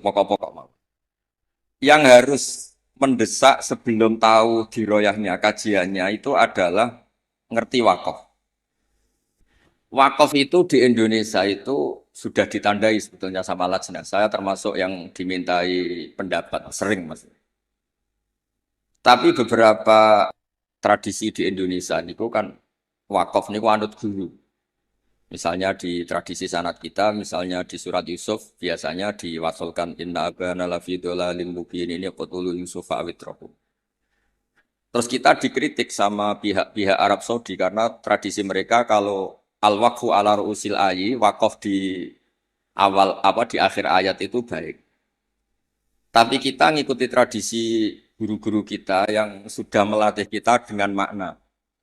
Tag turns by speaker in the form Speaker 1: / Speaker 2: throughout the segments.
Speaker 1: pokok-pokok mau. Yang harus mendesak sebelum tahu diroyahnya kajiannya itu adalah ngerti wakaf. Wakaf itu di Indonesia itu sudah ditandai sebetulnya sama Lajnah. Saya termasuk yang dimintai pendapat sering mas. Tapi beberapa tradisi di Indonesia niku kan wakaf niku anut guru. Misalnya di tradisi sanat kita, misalnya di surat Yusuf biasanya diwasolkan inna abana lafi dolalin mubin ini qutulu Yusuf awitrohu. Terus kita dikritik sama pihak-pihak Arab Saudi karena tradisi mereka kalau al-waqfu ala ru'usil ayi, wakaf di awal apa di akhir ayat itu baik. Tapi kita ngikuti tradisi guru-guru kita yang sudah melatih kita dengan makna.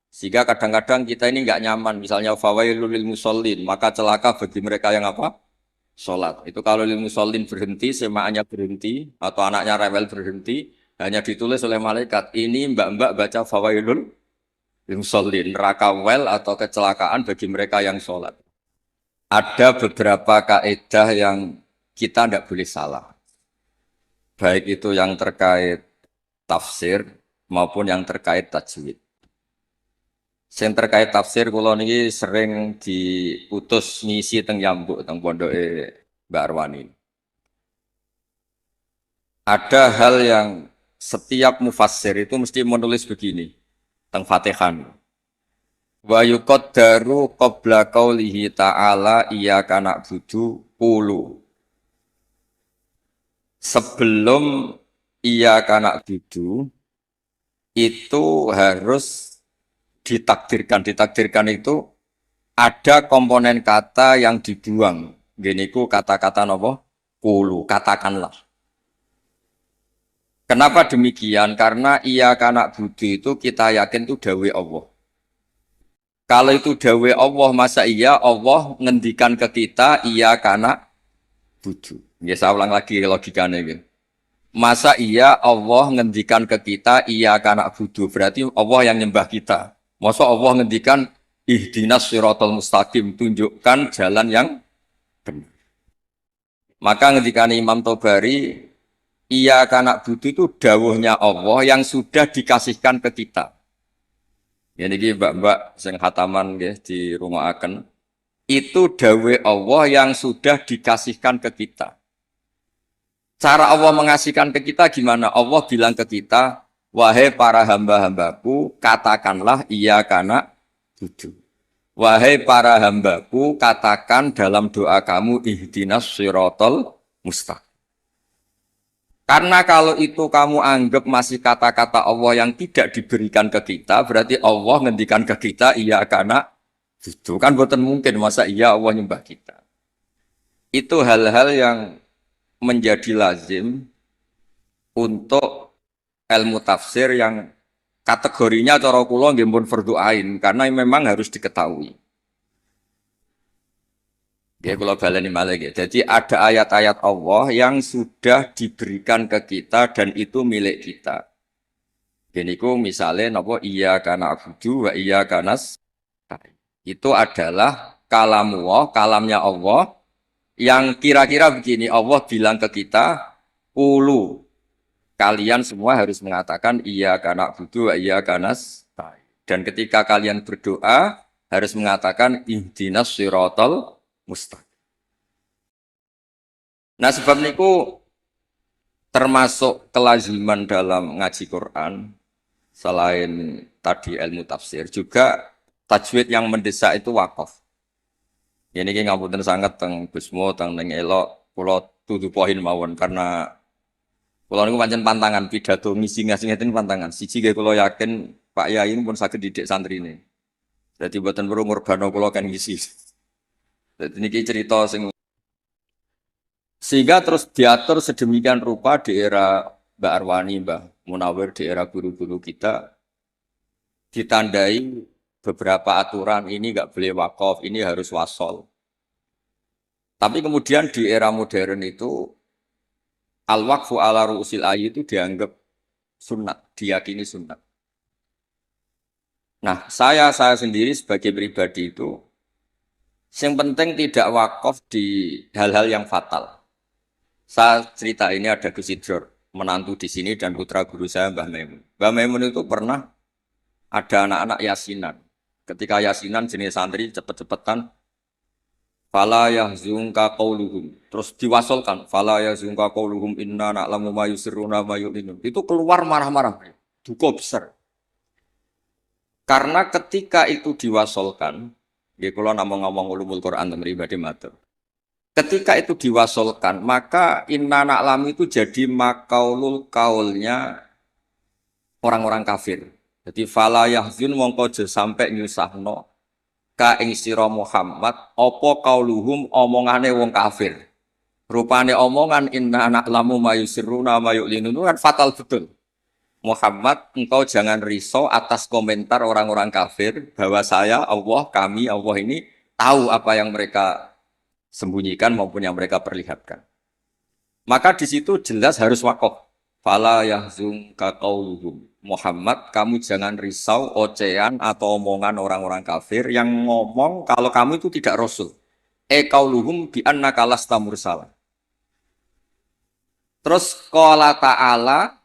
Speaker 1: Sehingga kadang-kadang kita ini nggak nyaman. Misalnya fawailul lil musallin, maka celaka bagi mereka yang apa? Sholat. Itu kalau lil musallin berhenti, semaannya berhenti, atau anaknya rewel berhenti, hanya ditulis oleh malaikat. Ini mbak-mbak baca fawailul lil musallin, neraka wel atau kecelakaan bagi mereka yang sholat. Ada beberapa kaidah yang kita tidak boleh salah. Baik itu yang terkait tafsir maupun yang terkait tajwid. Yang terkait tafsir kula niki sering diutus ngisi teng Yambuk teng pondoke Mbak Arwani. Ada hal yang setiap mufassir itu mesti menulis begini teng Fatihah. Wa yuqaddaru qabla qaulihi ta'ala iyyaka na'budu qulu. Sebelum iyyaka na'budu itu harus ditakdirkan. Ditakdirkan itu ada komponen kata yang dibuang. Gini ku kata-kata nopo? Kulu, katakanlah. Kenapa demikian? Karena iya kanak budi itu kita yakin itu dawe Allah. Kalau itu dawe Allah, masa iya Allah ngendikan ke kita iya kanak budu. Ya, saya ulang lagi logikanya gitu. Masa iya Allah ngendikan ke kita iya kanak budu. Berarti Allah yang nyembah kita. Masa Allah ngendikan ihdinas siratal mustaqim, tunjukkan jalan yang benar. Maka ngendikan Imam Tobari, iya kanak budu itu dawuhnya Allah yang sudah dikasihkan ke kita. Ini mbak-mbak sing hataman ya, di rumah akan itu dawe Allah yang sudah dikasihkan ke kita. Cara Allah mengasihkan ke kita gimana? Allah bilang ke kita, wahai para hamba-hambaku, katakanlah iya kanak budu. Wahai para hambaku, katakan dalam doa kamu ihdinas sirotol mustaqim. Karena kalau itu kamu anggap masih kata-kata Allah yang tidak diberikan ke kita, berarti Allah ngendikan ke kita, iya karena itu kan bukan mungkin masa iya Allah nyembah kita. Itu hal-hal yang menjadi lazim untuk ilmu tafsir yang kategorinya cara kula nggih pun fardhu ain karena memang harus diketahui. Ya kalau baleni malah gitu. Jadi ada ayat-ayat Allah yang sudah diberikan ke kita dan itu milik kita. Gini ku misalnya napa iya kana abudu wa iya kanas. Itu adalah kalamullah, kalamnya Allah yang kira-kira begini Allah bilang ke kita, ulu kalian semua harus mengatakan iya kana abudu wa iya kanas. Dan ketika kalian berdoa harus mengatakan ihdinas siratal mustaqim. Nah sebab niku termasuk kelaziman dalam ngaji Quran selain tadi ilmu tafsir juga tajwid yang mendesak itu wakaf. Ini ki ngapunten sangat teng Gusmo teng ning elok kula tutu poin mawon karena kula niku pancen pantangan pidato ngisi ngeten pantangan. Siji ge kula yakin Pak Yai pun saged didik santrine. Dadi mboten perlu ngorbano kula kan ngisi. Dadi niki cerita sing sehingga terus diatur sedemikian rupa di era Mbak Arwani, Mbak Munawir, di era guru-guru kita, ditandai beberapa aturan ini nggak boleh wakaf, ini harus wasol. Tapi kemudian di era modern itu, al-waqfu ala ru'usil ayi itu dianggap sunat, diyakini sunat. Nah, saya sendiri sebagai pribadi itu, yang penting tidak wakaf di hal-hal yang fatal. Saya cerita ini ada Gus Idror, menantu di sini dan putra guru saya Mbah Maimun. Mbah Maimun itu pernah ada anak-anak yasinan. Ketika yasinan jenis santri cepet-cepetan fala yahzunka qauluhum. Terus diwasolkan fala yahzunka qauluhum inna na'lamu ma yusirruna ma yu'linun. Itu keluar marah-marah. Duka besar. Karena ketika itu diwasolkan, ya kalau namung ngomong ulumul Quran pribadi matur. Ketika itu diwasolkan, maka inna na'lamu itu jadi makaulul kaulnya orang-orang kafir. Jadi fala yahzun mongko aja sampai nyusahno ka ing sira Muhammad apa kauluhum omongane wong kafir. Rupane omongan inna na'lamu ma yusirruna ma yu'linun kan fatal betul. Muhammad, engkau jangan risau atas komentar orang-orang kafir bahwa saya, Allah, kami, Allah ini tahu apa yang mereka sembunyikan maupun yang mereka perlihatkan. Maka di situ jelas harus wakof. Fala yahzunka qauluhum. Muhammad, kamu jangan risau ocehan atau omongan orang-orang kafir yang ngomong kalau kamu itu tidak rasul. Qauluhum bi annaka lasta mursala. Terus qala ta'ala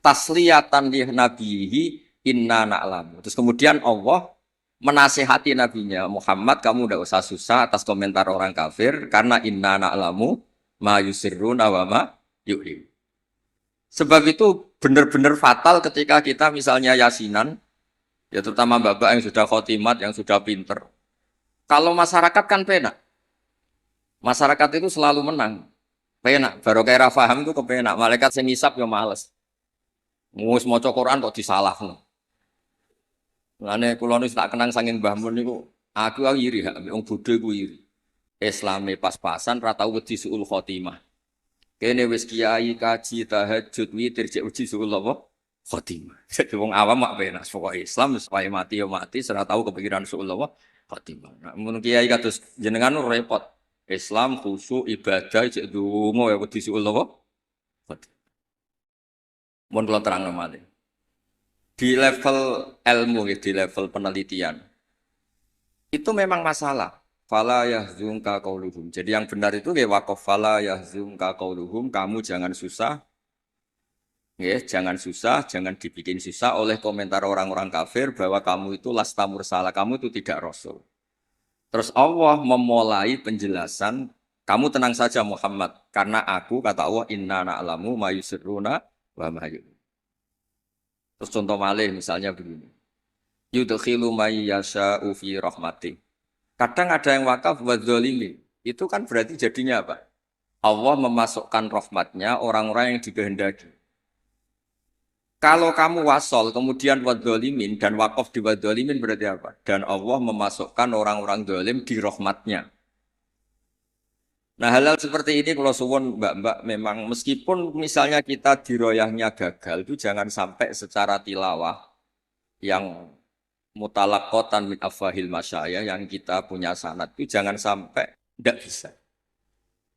Speaker 1: tasliyatan li nabihi inna na'lamu. Terus kemudian Allah menasihati nabinya Muhammad, kamu tidak usah susah atas komentar orang kafir karena inna na'lamu ma yusirruna wa ma yu'lim. Sebab itu benar-benar fatal ketika kita misalnya yasinan, ya terutama bapak yang sudah khotimat, yang sudah pinter. Kalau masyarakat kan penak. Masyarakat itu selalu menang. Penak. Baru kayak faham itu kepenak. Malaikat sing ngisap ya males. Ngus maca Quran kok disalahno. Lane kula nu tak kenang saking Mbah Mun niku, aku iri hak wong bodho iku iri. Islame pas-pasan ra tau wedi suul khotimah. Kene wis kiai kaji tahajud witir cek uji suul apa? Khotimah. Jadi wong awam mak penak pokoke Islam supaya mati ya mati, ora tau kepikiran suul apa? Khotimah. Nah, mun kiai kados jenengan repot. Islam khusyuk ibadah cek donga ya wedi suul apa? Khotimah. Mun kula terangno malih. Di level ilmu, di level penelitian, itu memang masalah. Fala yahzunka qauluhum. Jadi yang benar itu ya waqaf fala yahzunka qauluhum, kamu jangan susah. Ya, jangan susah, jangan dibikin susah oleh komentar orang-orang kafir bahwa kamu itu lasta mursala, kamu itu tidak rasul. Terus Allah memulai penjelasan, kamu tenang saja Muhammad, karena aku kata Allah inna na'lamu ma yusirruna wa ma yu'linun. Terus contoh malih misalnya begini. Yudkhilu may yasha'u fi rahmati. Kadang ada yang wakaf wa dzalimin. Itu kan berarti jadinya apa? Allah memasukkan rahmatnya orang-orang yang dikehendaki. Kalau kamu wasol kemudian wa dzalimin dan wakaf di wa dzalimin berarti apa? Dan Allah memasukkan orang-orang zalim di rahmatnya. Nah hal-hal seperti ini kalau suwun mbak-mbak memang meskipun misalnya kita diroyahnya gagal itu jangan sampai secara tilawah yang mutalakotan min afahil masyayah yang kita punya sanad itu jangan sampai tidak bisa.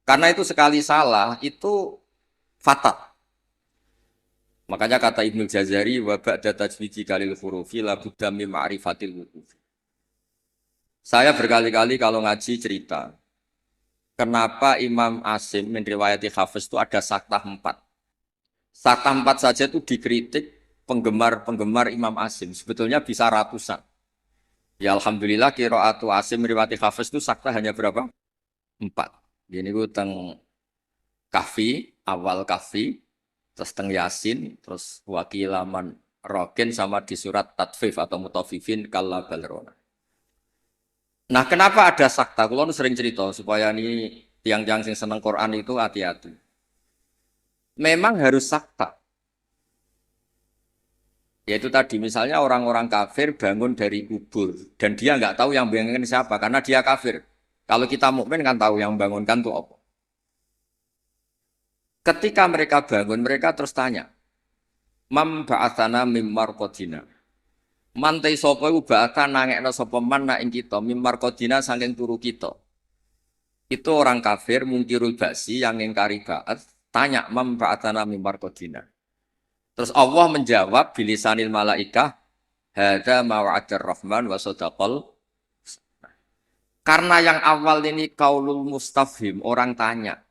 Speaker 1: Karena itu sekali salah itu fatal. Makanya kata Ibnu Jazari wa ba'da tajwidi kalil hurufi la budda min ma'rifatil wuqufi. Saya berkali-kali kalau ngaji cerita kenapa Imam Asim meriwayati Hafiz itu ada saktah 4. Saktah 4 saja itu dikritik penggemar-penggemar Imam Asim. Sebetulnya bisa ratusan. Ya Alhamdulillah qiraatu Asim meriwayati Hafiz itu saktah hanya berapa? 4. Ini itu teng Kahfi, awal Kahfi, terus teng Yasin, terus wakilaman Rokin sama di surat Tatfif atau Mutafifin kalla balrona. Nah, kenapa ada sakta? Kulo sering cerita supaya ini tiang-tiang sing seneng Quran itu hati-hati. Memang harus sakta. Yaitu tadi misalnya orang-orang kafir bangun dari kubur dan dia nggak tahu yang bangunkan siapa karena dia kafir. Kalau kita mukmin kan tahu yang bangunkan itu apa. Ketika mereka bangun, mereka terus tanya, "Mam ba'atsana mim marqadina." Mantai sapa iku ba'atsa nangekno sapa man nak ing kita mim marqadina saking turu kita. Itu orang kafir mungkirul ba'si yang ingkari ba'ats, tanya, "Mam ba'atsana mim marqadina." Terus Allah menjawab bilisanil malaikah, hadza ma wa'adar rahman wa sadaqal. Karena yang awal ini kaulul mustafhim, orang tanya.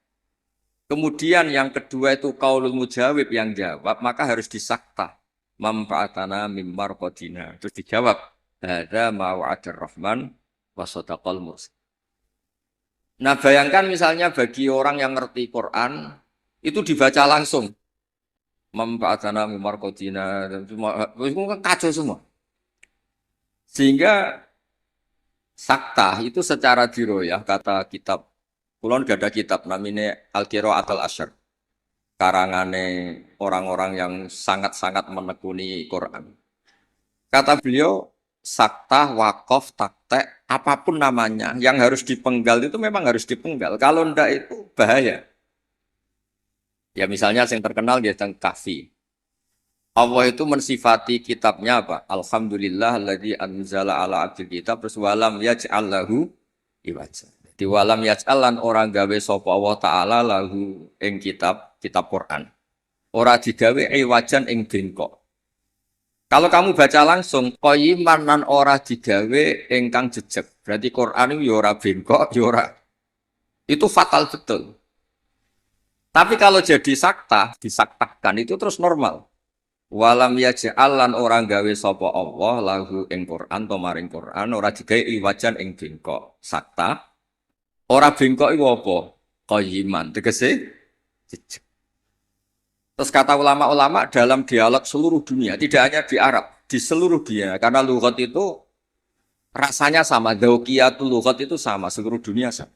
Speaker 1: Kemudian yang kedua itu qaulul mujawib yang jawab, maka harus disakta. Manfaatana mimmar qadina. Terus dijawab, hadza ma wa'adur rahman wa sadaqal mursalin. Nah, bayangkan misalnya bagi orang yang ngerti Quran, itu dibaca langsung. Manfaatana mimmar qadina. Itu kan kacau semua. Sehingga sakta itu secara diroyah, kata kitab. Kulon gak ada kitab namanya Al-Qira'atul Asyr. Karangane orang-orang yang sangat-sangat menekuni Quran. Kata beliau, sakta, wakaf, taktek, apapun namanya, yang harus dipenggal itu memang harus dipenggal. Kalau ndak itu bahaya. Ya misalnya yang terkenal dia tentang kahfi. Allah itu mensifati kitabnya apa? Alhamdulillah alladzi anzala ala abdil kitab terus walam yaj'al lahu iwaja. Di walam yaj'al lan orang gawe sapa Allah taala lahu ing kitab Quran. Ora digawe iwajan ing bengkok. Kalau kamu baca langsung qayyiman lan ora digawe ingkang jejeg. Berarti Quran itu ya ora bengkok, ya ora. Itu fatal betul. Tapi kalau jadi sakta, disaktahkan itu terus normal. Walam yaj'al lan orang gawe sapa Allah lahu ing Quran to maring Quran ora digawe iwajan ing bengkok. Sakta ora bengkok iku apa? Qayyiman tegese jejeg. Terus kata ulama-ulama dalam dialog seluruh dunia, tidak hanya di Arab, di seluruh dunia karena lughat itu rasanya sama, dzauqiyatul lughat itu sama, seluruh dunia sama.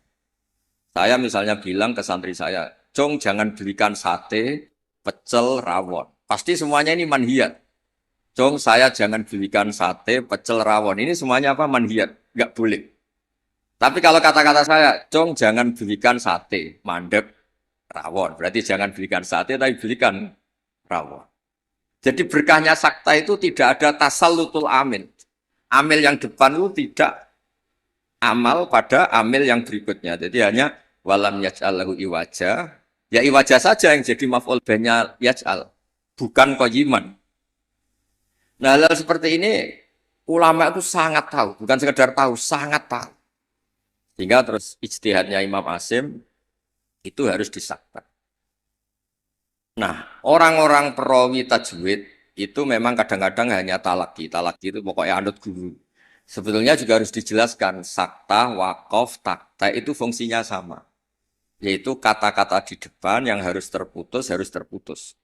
Speaker 1: Saya misalnya bilang ke santri saya, "Cong jangan belikan sate, pecel, rawon." Pasti semuanya ini manhiyat. Cong, saya jangan belikan sate, pecel, rawon. Ini semuanya apa? Manhiyat. Nggak boleh. Tapi kalau kata-kata saya, Cong, jangan belikan sate, mandek, rawon. Berarti jangan belikan sate, tapi belikan rawon. Jadi berkahnya sakta itu tidak ada tasallutul amil. Amil yang depan itu tidak amal pada amil yang berikutnya. Jadi hanya walam yaj'al lahu iwaja. Ya iwaja saja yang jadi maf'ul bihnya yaj'al. Bukan qayyiman. Nah, hal seperti ini ulama itu sangat tahu, bukan sekedar tahu, sangat tahu. Sehingga terus ijtihadnya Imam Asim itu harus disakta. Nah, orang-orang perawi tajwid itu memang kadang-kadang hanya talaki. Talaki itu pokoknya anut guru. Sebetulnya juga harus dijelaskan sakta, waqaf, takta itu fungsinya sama. Yaitu kata-kata di depan yang harus terputus, harus terputus.